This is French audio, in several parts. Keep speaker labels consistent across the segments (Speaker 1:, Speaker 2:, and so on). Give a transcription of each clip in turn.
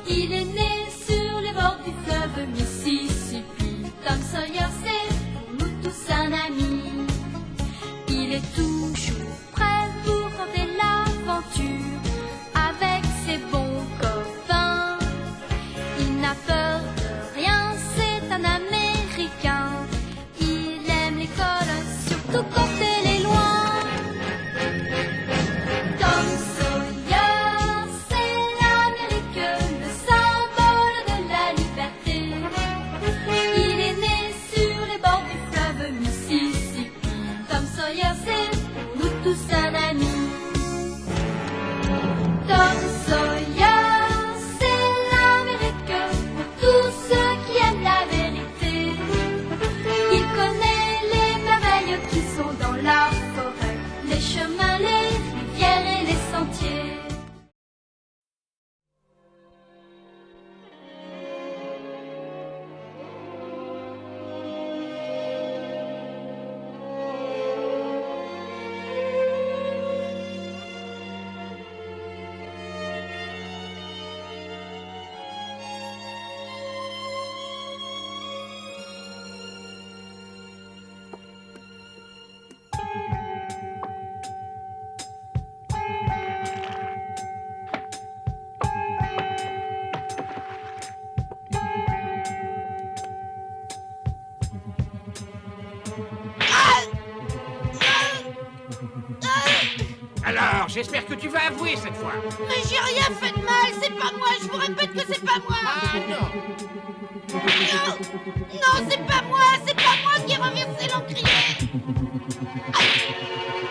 Speaker 1: Il est né sur les bords du fleuve Mississippi. Tom Sawyer, c'est pour nous tous un ami. Il est toujours prêt pour tenter l'aventure avec ses bons copains. Il n'a peur de rien, c'est un Américain. Il aime l'école, surtout quand elle est loin. Tom Sawyer, c'est l'Amérique, le symbole de la liberté. Il est né sur les bords du fleuve Mississippi. Tom Sawyer, c'est pour nous tous un ami. Tom Sawyer, c'est l'Amérique pour tous ceux qui aiment la vérité. Il connaît les merveilles qui sont dans la forêt, les chemins, les rivières et les sentiers.
Speaker 2: Alors, j'espère que tu vas avouer cette fois.
Speaker 3: Mais j'ai rien fait de mal, c'est pas moi, je vous répète que c'est pas moi.
Speaker 2: Ah non.
Speaker 3: Non, c'est pas moi qui ai renversé l'encrier.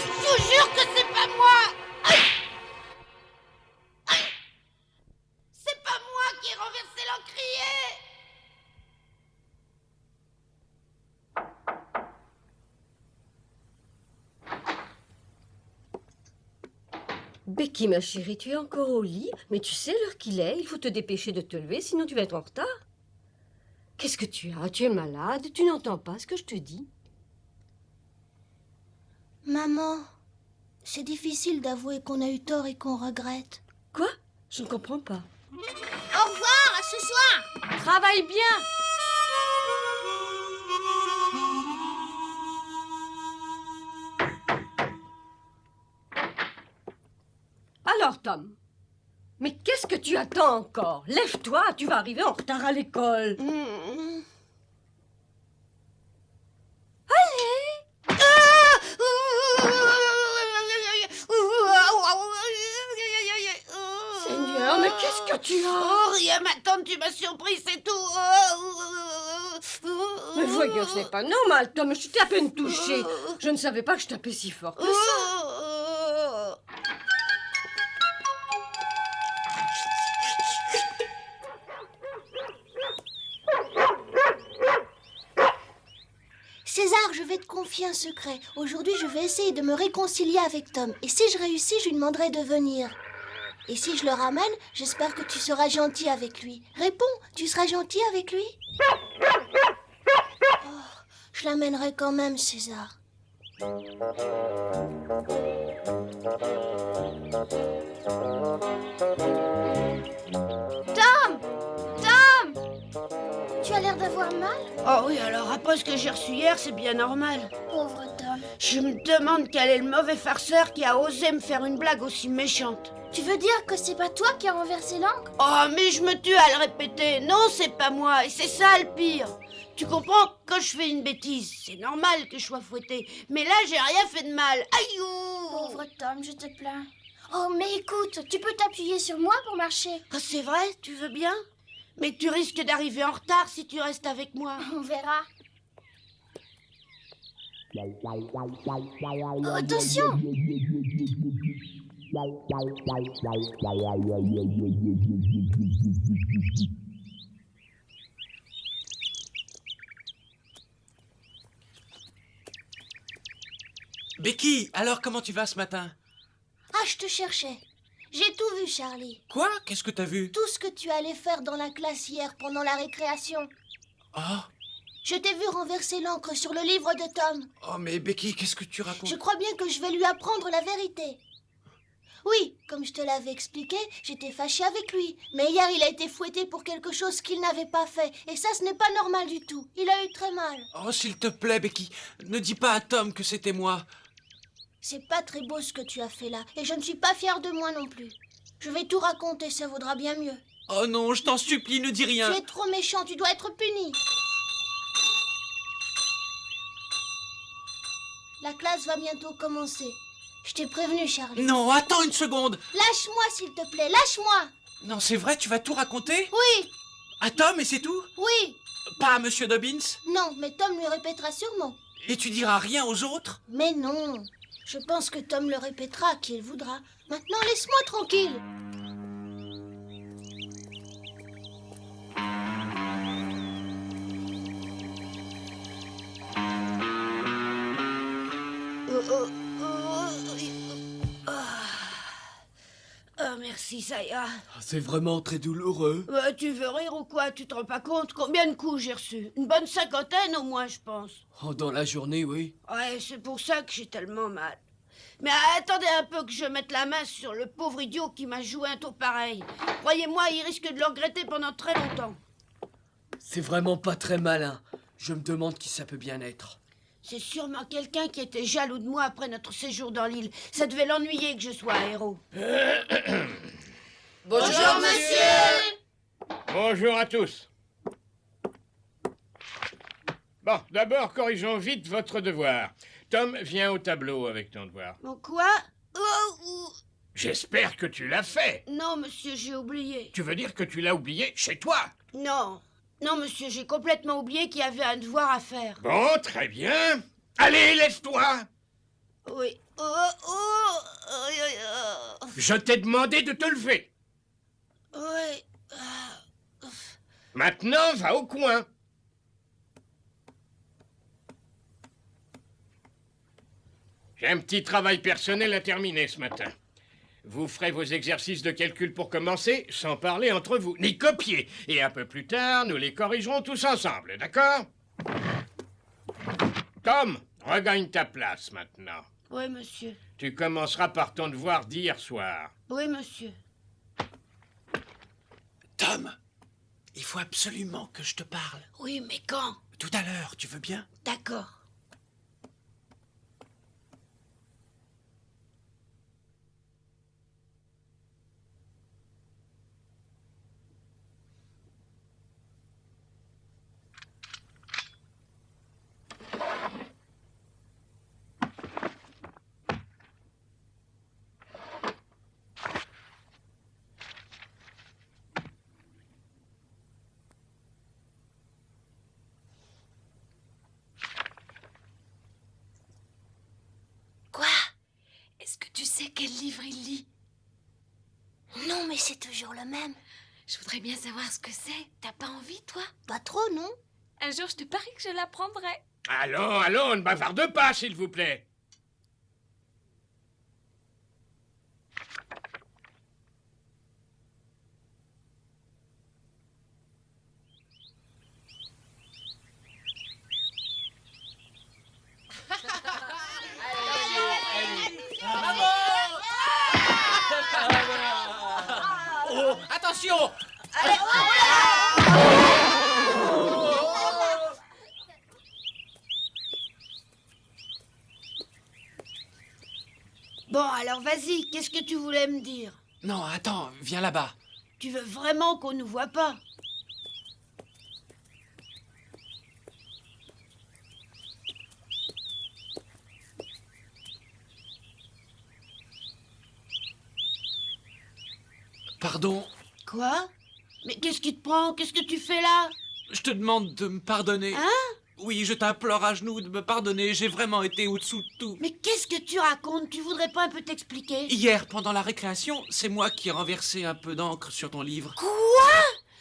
Speaker 3: Je vous jure que c'est pas moi. Aïe. Aïe. C'est pas moi qui ai renversé l'encrier.
Speaker 4: Becky, ma chérie, tu es encore au lit, mais tu sais l'heure qu'il est, il faut te dépêcher de te lever, sinon tu vas être en retard. Qu'est-ce que tu as? Tu es malade? Tu n'entends pas ce que je te dis?
Speaker 5: Maman, c'est difficile d'avouer qu'on a eu tort et qu'on regrette.
Speaker 4: Quoi? Je ne comprends pas.
Speaker 3: Au revoir, à ce soir.
Speaker 4: Travaille bien! Alors, Tom, mais qu'est-ce que tu attends encore? Lève-toi, tu vas arriver en retard à l'école. Seigneur, mais qu'est-ce que tu as?
Speaker 3: Oh, rien, ma tante, tu m'as surpris, c'est tout.
Speaker 4: Mais voyons, ce n'est pas normal, Tom, je t'ai à peine touché. Je ne savais pas que je tapais si fort que ça.
Speaker 5: César, je vais te confier un secret. Aujourd'hui, je vais essayer de me réconcilier avec Tom. Et si je réussis, je lui demanderai de venir. Et si je le ramène, j'espère que tu seras gentil avec lui. Réponds, tu seras gentil avec lui? Oh, je l'amènerai quand même, César.
Speaker 3: Tom!
Speaker 5: Tu as l'air d'avoir mal?
Speaker 3: Oh oui, alors après ce que j'ai reçu hier, c'est bien normal.
Speaker 5: Pauvre Tom.
Speaker 3: Je me demande quel est le mauvais farceur qui a osé me faire une blague aussi méchante.
Speaker 5: Tu veux dire que c'est pas toi qui as renversé l'encre?
Speaker 3: Oh, mais je me tue à le répéter. Non, c'est pas moi, et c'est ça le pire. Tu comprends, quand je fais une bêtise, c'est normal que je sois fouettée. Mais là, j'ai rien fait de mal. Aïe!
Speaker 5: Pauvre Tom, je te plains. Oh, mais écoute, tu peux t'appuyer sur moi pour marcher.
Speaker 3: Ah, c'est vrai, tu veux bien? Mais tu risques d'arriver en retard si tu restes avec moi.
Speaker 5: On verra. Oh, attention!
Speaker 6: Becky, alors comment tu vas ce matin?
Speaker 5: Ah, je te cherchais. J'ai tout vu, Charlie.
Speaker 6: Quoi? Qu'est-ce que t'as vu?
Speaker 5: Tout ce que tu allais faire dans la classe hier pendant la récréation.
Speaker 6: Oh,
Speaker 5: Je t'ai vu renverser l'encre sur le livre de Tom.
Speaker 6: oh mais Becky, qu'est-ce que tu racontes?
Speaker 5: Je crois bien que je vais lui apprendre la vérité. Oui, comme je te l'avais expliqué, j'étais fâchée avec lui. Mais hier, il a été fouetté pour quelque chose qu'il n'avait pas fait. Et ça, ce n'est pas normal du tout. Il a eu très mal.
Speaker 6: Oh, s'il te plaît, Becky, ne dis pas à Tom que c'était moi.
Speaker 5: C'est pas très beau ce que tu as fait là. Et je ne suis pas fière de moi non plus. Je vais tout raconter, ça vaudra bien mieux.
Speaker 6: Oh non, je t'en supplie, ne dis rien.
Speaker 5: Tu es trop méchant, tu dois être puni. La classe va bientôt commencer. Je t'ai prévenu, Charlie.
Speaker 6: Non, attends une seconde.
Speaker 5: Lâche-moi, s'il te plaît, lâche-moi.
Speaker 6: Non, c'est vrai, tu vas tout raconter?
Speaker 5: Oui,
Speaker 6: À Tom et c'est tout?
Speaker 5: oui.
Speaker 6: Pas à Monsieur Dobbins?
Speaker 5: Non, mais Tom lui répétera sûrement.
Speaker 6: Et tu diras rien aux autres?
Speaker 5: Mais non. Je pense que Tom le répétera à qui il voudra. Maintenant, laisse-moi tranquille.
Speaker 3: Ah, merci, ça ira.
Speaker 7: C'est vraiment très douloureux.
Speaker 3: Tu veux rire ou quoi? Tu te rends pas compte combien de coups j'ai reçus? Une bonne 50aine au moins, je pense.
Speaker 7: Oh, dans la journée, oui.
Speaker 3: Ouais, c'est pour ça que j'ai tellement mal. Mais attendez un peu que je mette la main sur le pauvre idiot qui m'a joué un tour pareil. Croyez-moi, il risque de le regretter pendant très longtemps.
Speaker 7: C'est vraiment pas très malin. Je me demande qui ça peut bien être.
Speaker 3: C'est sûrement quelqu'un qui était jaloux de moi après notre séjour dans l'île. Ça devait l'ennuyer que je sois un héros.
Speaker 4: Bonjour, monsieur.
Speaker 2: Bonjour à tous. Bon, d'abord, corrigeons vite votre devoir. Tom, viens au tableau avec ton devoir.
Speaker 3: Bon, quoi? Oh,
Speaker 2: J'espère que tu l'as fait.
Speaker 3: non, monsieur, j'ai oublié.
Speaker 2: Tu veux dire que tu l'as oublié chez toi?
Speaker 3: Non. Non, monsieur, j'ai complètement oublié qu'il y avait un devoir à faire.
Speaker 2: Bon, très bien. Allez, lève-toi.
Speaker 3: Oui.
Speaker 2: Je t'ai demandé de te lever.
Speaker 3: Oui.
Speaker 2: Maintenant, va au coin. J'ai un petit travail personnel à terminer ce matin. Vous ferez vos exercices de calcul pour commencer, sans parler entre vous, ni copier. Et un peu plus tard, nous les corrigerons tous ensemble, d'accord? Tom, regagne ta place maintenant.
Speaker 3: Oui, monsieur.
Speaker 2: Tu commenceras par ton devoir d'hier soir.
Speaker 3: Oui, monsieur.
Speaker 6: Tom, il faut absolument que je te parle.
Speaker 3: Oui, mais quand?
Speaker 6: Tout à l'heure, tu veux bien?
Speaker 3: D'accord.
Speaker 8: Est-ce que tu sais quel livre il lit?
Speaker 5: Non, mais c'est toujours le même.
Speaker 8: Je voudrais bien savoir ce que c'est. T'as pas envie, toi?
Speaker 5: Pas trop, non?
Speaker 8: Un jour, je te parie que je l'apprendrai.
Speaker 2: Allons, ne bavarde pas, s'il vous plaît.
Speaker 6: Oh, attention!
Speaker 3: Bon, alors vas-y, qu'est-ce que tu voulais me dire?
Speaker 6: Non, attends, viens là-bas.
Speaker 3: Tu veux vraiment qu'on nous voit pas?
Speaker 6: Pardon,
Speaker 3: Quoi? Mais qu'est-ce qui te prend? Qu'est-ce que tu fais là?
Speaker 6: je te demande de me pardonner.
Speaker 3: Hein?
Speaker 6: Oui, je t'implore à genoux de me pardonner. J'ai vraiment été au-dessous de tout.
Speaker 3: Mais qu'est-ce que tu racontes? Tu voudrais pas un peu t'expliquer?
Speaker 6: Hier, pendant la récréation, c'est moi qui ai renversé un peu d'encre sur ton livre.
Speaker 3: Quoi?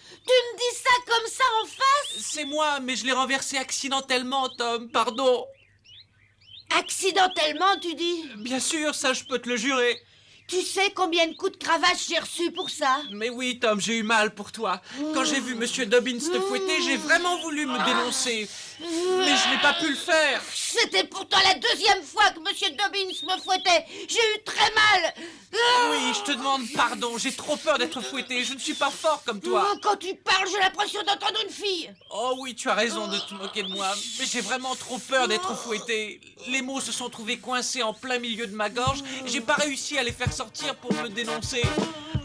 Speaker 3: Tu me dis ça comme ça en face?
Speaker 6: C'est moi, mais je l'ai renversé accidentellement, Tom. Pardon.
Speaker 3: Accidentellement, tu dis?
Speaker 6: Bien sûr, ça, je peux te le jurer.
Speaker 3: Tu sais combien de coups de cravache j'ai reçus pour ça?
Speaker 6: Mais oui, Tom, j'ai eu mal pour toi. Quand j'ai vu Monsieur Dobbins te fouetter, j'ai vraiment voulu me dénoncer. Mais je n'ai pas pu le faire.
Speaker 3: C'était pourtant la deuxième fois que Monsieur Dobbins me fouettait. J'ai eu très mal.
Speaker 6: Oui, je te demande pardon, j'ai trop peur d'être fouetté. Je ne suis pas fort comme toi.
Speaker 3: Quand tu parles, j'ai l'impression d'entendre une fille.
Speaker 6: Oh oui, tu as raison de te moquer de moi. Mais j'ai vraiment trop peur d'être fouetté. Les mots se sont trouvés coincés en plein milieu de ma gorge. Et j'ai pas réussi à les faire sortir pour me dénoncer.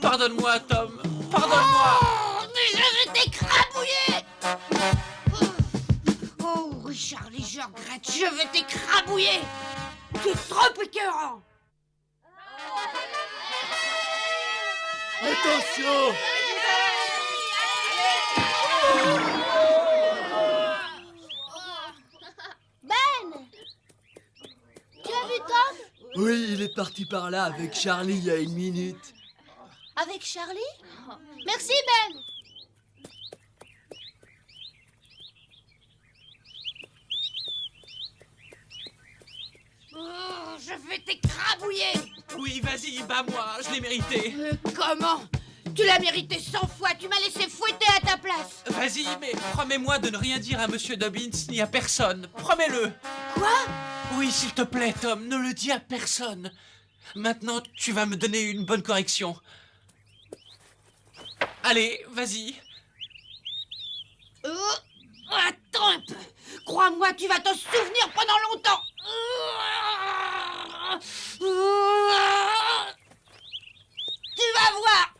Speaker 6: Pardonne-moi, Tom. Pardonne-moi.
Speaker 3: Mais je vais t'écrabouiller. Oh oui, Charlie, je regrette. Je vais t'écrabouiller. Tu es trop écœurant.
Speaker 7: Attention!
Speaker 5: Ben! Tu as vu Tom?
Speaker 7: Oui, il est parti par là avec Charlie il y a 1 minute.
Speaker 5: Avec Charlie? Merci, Ben!
Speaker 3: Oh, je vais t'écrabouiller.
Speaker 6: Oui, vas-y, bats-moi, je l'ai mérité.
Speaker 3: Comment? Tu l'as mérité 100 fois. Tu m'as laissé fouetter à ta place.
Speaker 6: Vas-y, mais promets-moi de ne rien dire à Monsieur Dobbins ni à personne. Promets-le.
Speaker 3: Quoi?
Speaker 6: Oui, s'il te plaît, Tom, ne le dis à personne. Maintenant, tu vas me donner une bonne correction. Allez, vas-y.
Speaker 3: Attends un peu. Crois-moi, tu vas t'en souvenir pendant longtemps. Tu vas voir.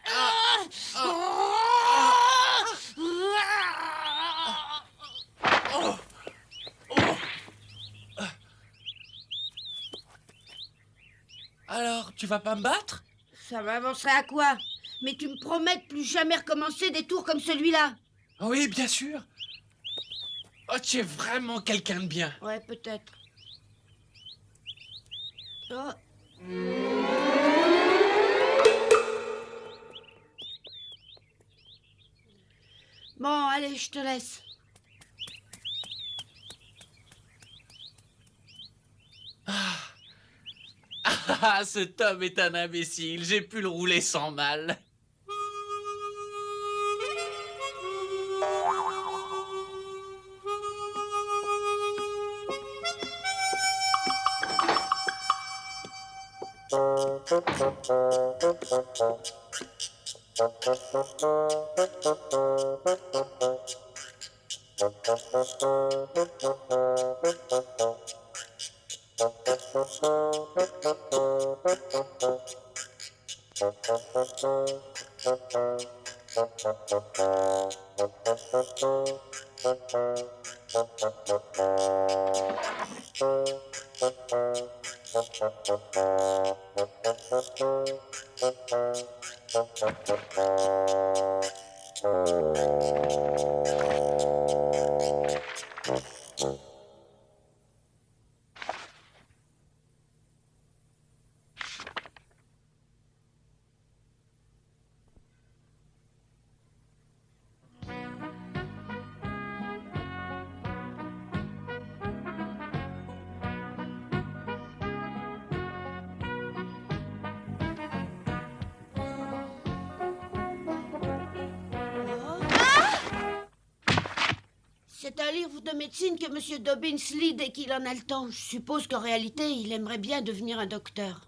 Speaker 6: Alors, tu vas pas me battre?
Speaker 3: Ça m'avancerait à quoi? Mais tu me promets de plus jamais recommencer des tours comme celui-là.
Speaker 6: Oui, bien sûr. Oh, tu es vraiment quelqu'un de bien.
Speaker 3: Ouais, peut-être. Oh. Bon, allez, je te laisse.
Speaker 6: Ah, ce Tom est un imbécile. J'ai pu le rouler sans mal.
Speaker 3: C'est un livre de médecine que Monsieur Dobbins lit dès qu'il en a le temps. Je suppose qu'en réalité, il aimerait bien devenir un docteur.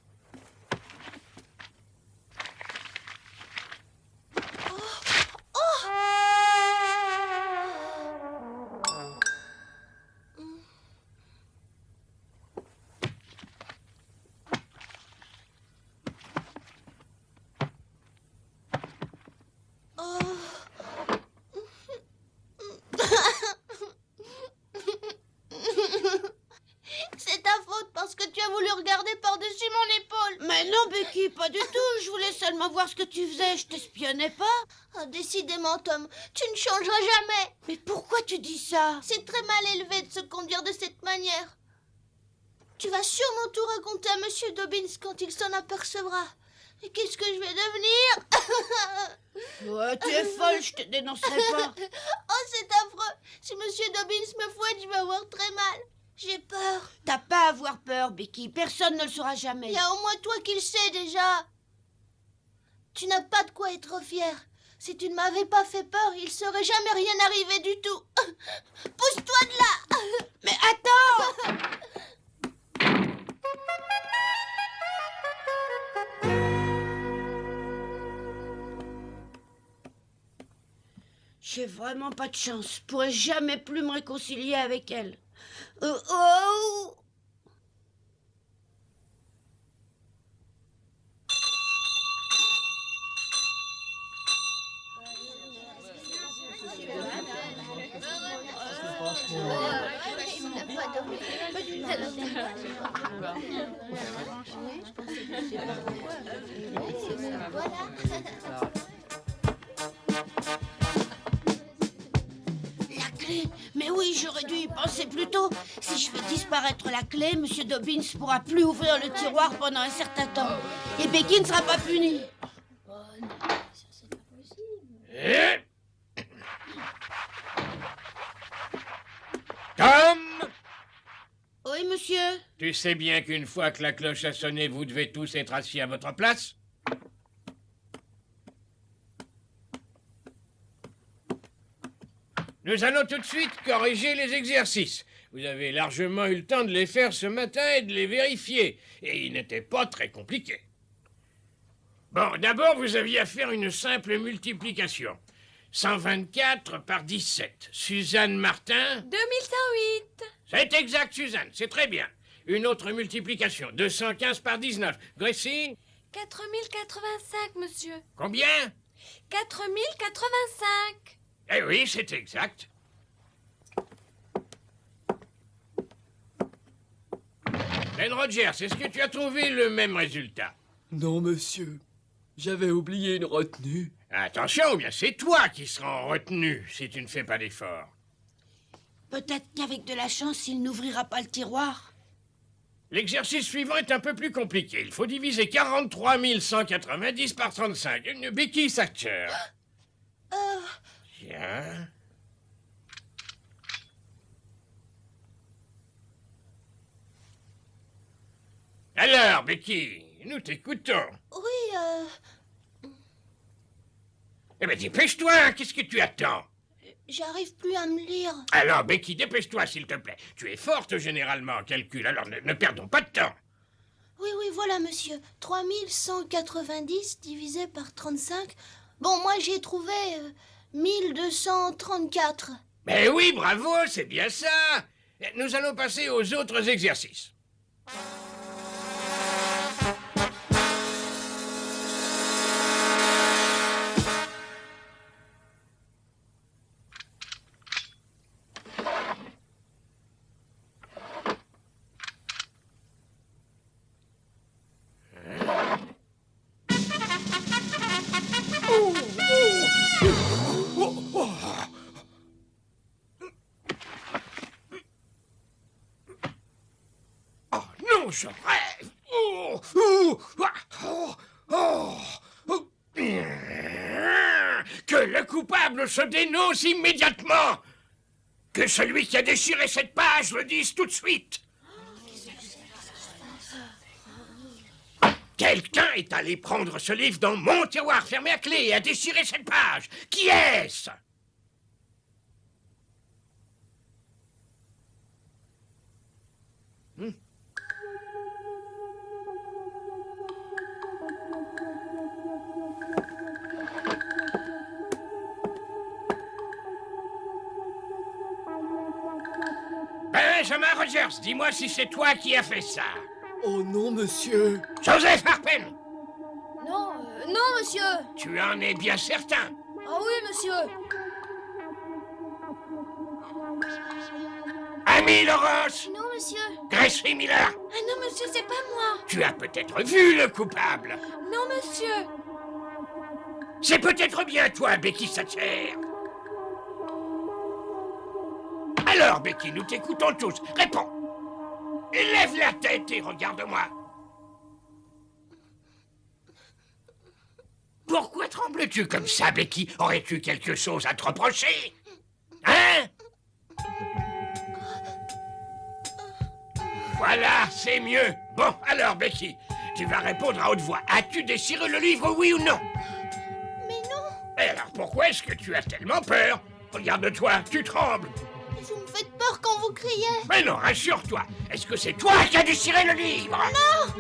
Speaker 5: C'est ta faute parce que tu as voulu regarder par-dessus mon épaule.
Speaker 3: Mais non, Becky, pas du tout. Je voulais seulement voir ce que tu faisais. Je t'espionnais pas.
Speaker 5: Ah, décidément, Tom, tu ne changeras jamais.
Speaker 3: Mais pourquoi tu dis ça?
Speaker 5: C'est très mal élevé de se conduire de cette manière. Tu vas sûrement tout raconter à Monsieur Dobbins quand il s'en apercevra. Et qu'est-ce que je vais devenir?
Speaker 3: Ouais, tu es folle, je te dénoncerai pas.
Speaker 5: Oh, c'est affreux. Si Monsieur Dobbins me fouette, je vais avoir très mal. J'ai peur.
Speaker 3: T'as pas à avoir peur, Becky. Personne ne le saura
Speaker 5: Il
Speaker 3: jamais.
Speaker 5: y a au moins toi qui le sais déjà. Tu n'as pas de quoi être fier. Si tu ne m'avais pas fait peur, il serait jamais rien arrivé du tout. Pousse-toi de là.
Speaker 3: Mais attends! J'ai vraiment pas de chance. Je pourrais jamais plus me réconcilier avec elle. Oh! La clé? Mais oui, j'aurais dû y penser plus tôt. Si je fais disparaître la clé, Monsieur Dobbins pourra plus ouvrir le tiroir pendant un certain temps. Et Becky ne sera pas punie.
Speaker 2: Tom!
Speaker 3: Oui, monsieur?
Speaker 2: Tu sais bien qu'une fois que la cloche a sonné, vous devez tous être assis à votre place? Nous allons tout de suite corriger les exercices. Vous avez largement eu le temps de les faire ce matin et de les vérifier. Et ils n'étaient pas très compliqués. Bon, d'abord, vous aviez à faire une simple multiplication. 124 par 17. Suzanne Martin...
Speaker 8: 2108.
Speaker 2: C'est exact, Suzanne, c'est très bien. Une autre multiplication. 215 par 19. Gracie...
Speaker 8: 4085, monsieur.
Speaker 2: Combien?
Speaker 8: 4085.
Speaker 2: Eh oui, c'est exact. Ben Rogers, est-ce que tu as trouvé le même résultat?
Speaker 7: Non, monsieur. J'avais oublié une retenue.
Speaker 2: Attention, ou bien c'est toi qui seras en retenue si tu ne fais pas d'effort.
Speaker 3: Peut-être qu'avec de la chance, il n'ouvrira pas le tiroir.
Speaker 2: L'exercice suivant est un peu plus compliqué. Il faut diviser 43 190 par 35. Une Becky Thatcher. Tiens. Alors, Becky, nous t'écoutons.
Speaker 5: Oui,
Speaker 2: Eh bien, dépêche-toi, qu'est-ce que tu attends?
Speaker 5: j'arrive plus à me lire.
Speaker 2: Alors, Becky, dépêche-toi, s'il te plaît. Tu es forte généralement en calcul, alors ne perdons pas de temps.
Speaker 5: Oui, voilà, monsieur. 3190 divisé par 35. Bon, moi, j'ai trouvé 1234.
Speaker 2: Mais oui, bravo, c'est bien ça. Nous allons passer aux autres exercices. Non, je rêve. Que le coupable se dénonce immédiatement. Que celui qui a déchiré cette page le dise tout de suite. Quelqu'un est allé prendre ce livre dans mon tiroir fermé à clé et a déchiré cette page. Qui est-ce? Benjamin Rogers, dis-moi si c'est toi qui as fait ça.
Speaker 7: Oh non, monsieur.
Speaker 2: Joseph Harpen,
Speaker 5: Non, monsieur.
Speaker 2: tu en es bien certain?
Speaker 5: Ah oui, monsieur.
Speaker 2: Amy Laurence,
Speaker 5: Non, monsieur.
Speaker 2: Gracie Miller,
Speaker 8: Ah non, monsieur, c'est pas moi.
Speaker 2: tu as peut-être vu le coupable.
Speaker 8: Non, monsieur.
Speaker 2: C'est peut-être bien toi, Becky Thatcher. Alors, Becky, nous t'écoutons tous. Réponds. Lève la tête et regarde-moi. Pourquoi trembles-tu comme ça, Becky? Aurais-tu quelque chose à te reprocher? Hein? Voilà, c'est mieux. Bon, alors, Becky, Tu vas répondre à haute voix. As-tu déchiré le livre, oui ou non?
Speaker 5: Mais non,
Speaker 2: Et alors pourquoi est-ce que tu as tellement peur? Regarde-toi, tu trembles.
Speaker 5: mais vous me faites peur quand vous criez.
Speaker 2: Mais non, rassure-toi. Est-ce que c'est toi qui as déchiré le livre?
Speaker 5: Non,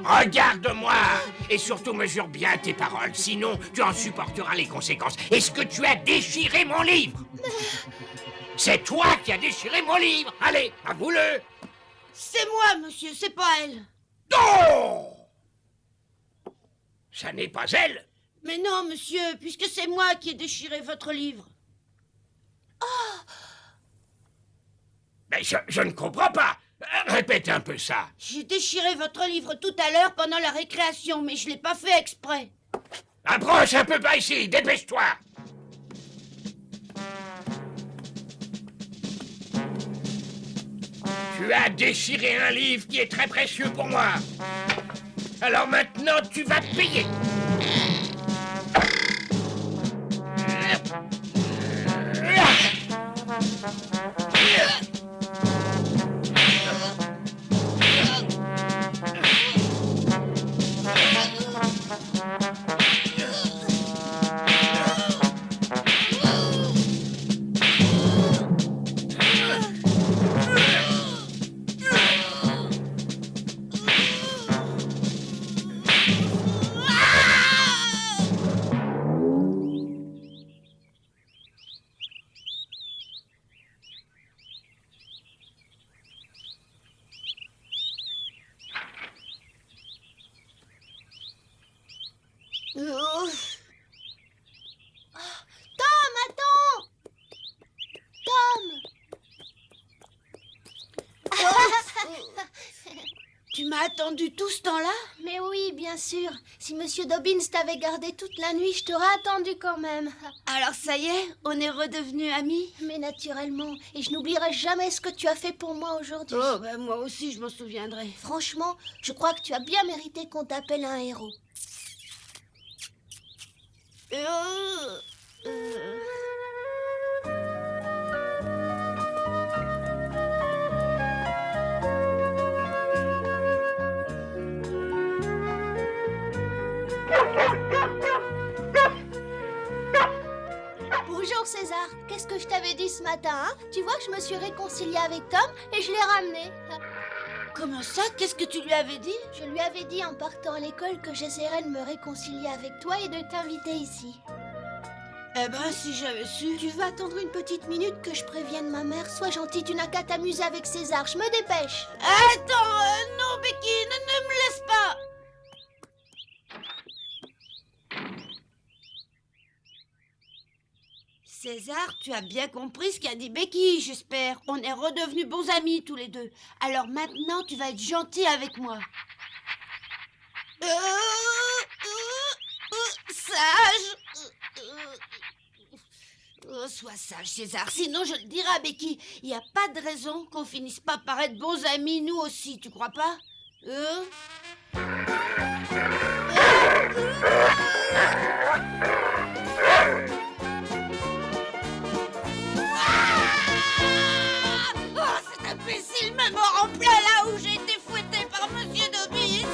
Speaker 2: Regarde-moi. Et surtout mesure bien tes paroles, sinon tu en supporteras les conséquences. Est-ce que tu as déchiré mon livre? C'est toi qui as déchiré mon livre. Allez, avoue-le.
Speaker 3: C'est moi, monsieur, c'est pas elle.
Speaker 2: Non! Ça n'est pas elle.
Speaker 3: Mais non, monsieur, puisque c'est moi qui ai déchiré votre livre.
Speaker 2: Mais je ne comprends pas. Répète un peu ça.
Speaker 3: J'ai déchiré votre livre tout à l'heure pendant la récréation, mais je l'ai pas fait exprès.
Speaker 2: Approche un peu par ici, dépêche-toi. Tu as déchiré un livre qui est très précieux pour moi. Alors maintenant, tu vas payer.
Speaker 5: Tom, attends. Tom.
Speaker 3: Tu m'as attendu tout ce temps-là?
Speaker 5: Mais oui, bien sûr. Si Monsieur Dobbins t'avait gardé toute la nuit, je t'aurais attendu quand même.
Speaker 3: Alors ça y est, on est redevenus amis?
Speaker 5: Mais naturellement, et je n'oublierai jamais ce que tu as fait pour moi aujourd'hui.
Speaker 3: Oh, ben moi aussi, je m'en souviendrai.
Speaker 5: Franchement, je crois que tu as bien mérité qu'on t'appelle un héros. Bonjour César, qu'est-ce que je t'avais dit ce matin, hein? Tu vois que je me suis réconciliée avec Tom et je l'ai ramené.
Speaker 3: Comment ça? Qu'est-ce que tu lui avais dit?
Speaker 5: Je lui avais dit en partant à l'école que j'essaierais de me réconcilier avec toi et de t'inviter ici.
Speaker 3: Eh ben, si j'avais su...
Speaker 5: Tu veux attendre une petite minute que je prévienne ma mère? Sois gentille, tu n'as qu'à t'amuser avec César, je me dépêche.
Speaker 3: Attends, non, Becky, ne me laisse pas! César, tu as bien compris ce qu'a dit Becky, j'espère. On est redevenus bons amis tous les deux. Alors maintenant, tu vas être gentil avec moi. Sage. Oh, sois sage, César. Sinon, je le dirai à Becky. Il n'y a pas de raison qu'on finisse pas par être bons amis, nous aussi, tu crois pas? Oh, cet imbécile me mord en plein là où j'ai été fouettée par Monsieur Dobbins.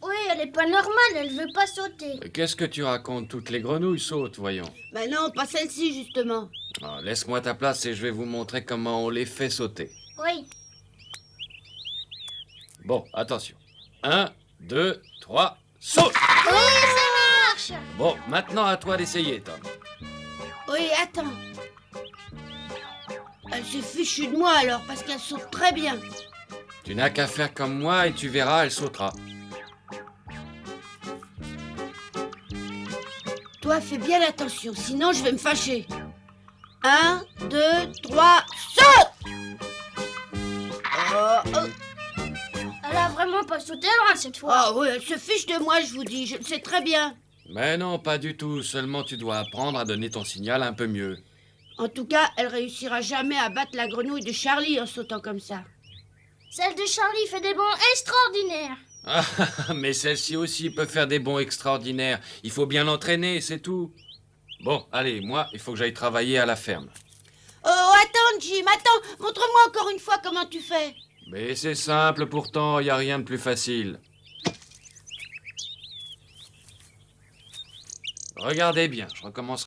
Speaker 5: Oui, elle est pas normale, elle veut pas sauter.
Speaker 9: Qu'est-ce que tu racontes? Toutes les grenouilles sautent, voyons.
Speaker 3: Ben non, pas celle-ci, justement.
Speaker 9: Ah, laisse-moi ta place et je vais vous montrer comment on les fait sauter.
Speaker 5: Oui.
Speaker 9: Bon, attention. 1, 2, 3, saute!
Speaker 5: Oui, ça marche.
Speaker 9: Bon, maintenant à toi d'essayer, Tom.
Speaker 3: Oui, attends. Elle s'est fichue de moi alors, parce qu'elle saute très bien.
Speaker 9: Tu n'as qu'à faire comme moi et tu verras, elle sautera.
Speaker 3: Toi, fais bien attention, sinon je vais me fâcher. 1, 2, 3, saute!
Speaker 5: Elle a vraiment pas sauté loin cette fois.
Speaker 3: Ah oui, elle se fiche de moi, je vous dis, je le sais très bien.
Speaker 9: Mais non, pas du tout. Seulement tu dois apprendre à donner ton signal un peu mieux.
Speaker 3: En tout cas, elle réussira jamais à battre la grenouille de Charlie en sautant comme ça.
Speaker 5: Celle de Charlie fait des bonds extraordinaires.
Speaker 9: Ah, mais celle-ci aussi peut faire des bonds extraordinaires. Il faut bien l'entraîner, c'est tout. Bon, allez, moi, il faut que j'aille travailler à la ferme.
Speaker 3: Oh, attends, Jim, attends. Montre-moi encore une fois comment tu fais.
Speaker 9: Mais c'est simple pourtant, y a rien de plus facile. Regardez bien, je recommence.